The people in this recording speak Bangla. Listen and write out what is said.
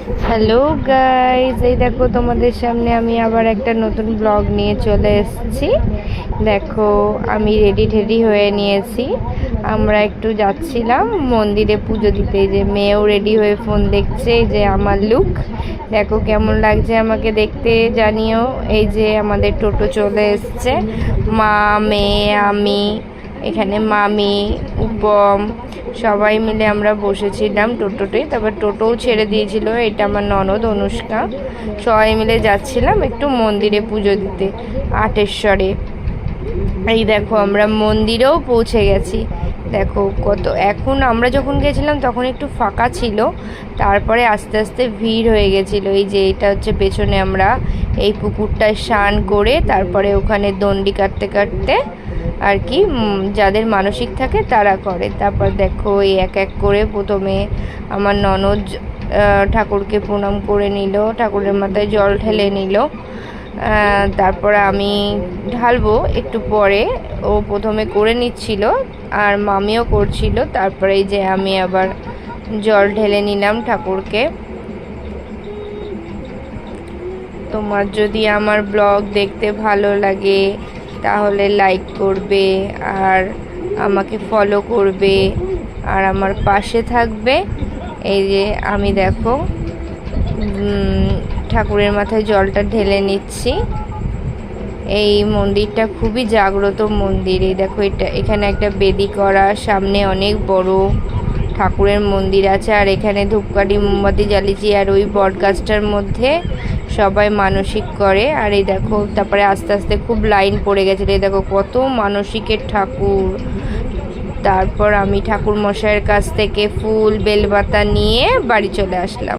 হ্যালো গাইজ, এই দেখো তোমাদের সামনে আমি আবার একটা নতুন ব্লগ নিয়ে চলে এসেছি। দেখো আমি রেডি টেডি হয়ে নিয়েছি। আমরা একটু যাচ্ছিলাম মন্দিরে পুজো দিতে। যে মেয়েও রেডি হয়ে ফোন দেখছে। যে আমার লুক দেখো কেমন লাগছে আমাকে দেখতে, জানিও। এই যে আমাদের টোটো চলে এসছে, মা, মেয়ে, আমি, এখানে মামি, উপম সবাই মিলে আমরা বসেছিলাম টোটোতে। তারপর টোটোও ছেড়ে দিয়েছিল। এটা আমার ননদ অনুষ্কা। সবাই মিলে যাচ্ছিলাম একটু মন্দিরে পুজো দিতে আটেশ্বরে। এই দেখো আমরা মন্দিরেও পৌঁছে গেছি। দেখো কত, এখন আমরা যখন গেছিলাম তখন একটু ফাঁকা ছিল, তারপরে আস্তে আস্তে ভিড় হয়ে গেছিলো। এই যে এটা হচ্ছে পেছনে, আমরা এই পুকুরটায় স্নান করে তারপরে ওখানে দণ্ডি কাটতে কাটতে আর কি যাদের মানসিক থাকে তারা করে। তারপর দেখো এই এক এক করে প্রথমে আমার ননদ ঠাকুরকে প্রণাম করে নিল, ঠাকুরের মাথায় জল ঢেলে নিল। তারপর আমি ঢালবো একটু পরে, ও প্রথমে করে নিচ্ছিল আর মামিও করছিল। তারপরে এই যে আমি আবার জল ঢেলে নিলাম ঠাকুরকে। তোমার যদি আমার ব্লগ দেখতে ভালো লাগে তাহলে লাইক করবে আর আমাকে ফলো করবে আর আমার পাশে থাকবে। এই যে আমি দেখো ঠাকুরের মাথায় জলটা ঢেলে নিচ্ছি। এই মন্দিরটা খুবই জাগ্রত মন্দির। এই দেখো এটা, এখানে একটা বেদি করা, সামনে অনেক বড় ঠাকুরের মন্দির আছে। আর এখানে ধূপকাঠি মোমবাতি জ্বালিয়েছি, আর ওই বট গাছটার মধ্যে সবাই মানসিক করে। আর এই দেখো তারপরে আস্তে আস্তে খুব লাইন পড়ে গেছে। এই দেখো কত মানসিকের ঠাকুর। তারপর আমি ঠাকুর মশাইয়ের কাছ থেকে ফুল বেলপাতা নিয়ে বাড়ি চলে আসলাম।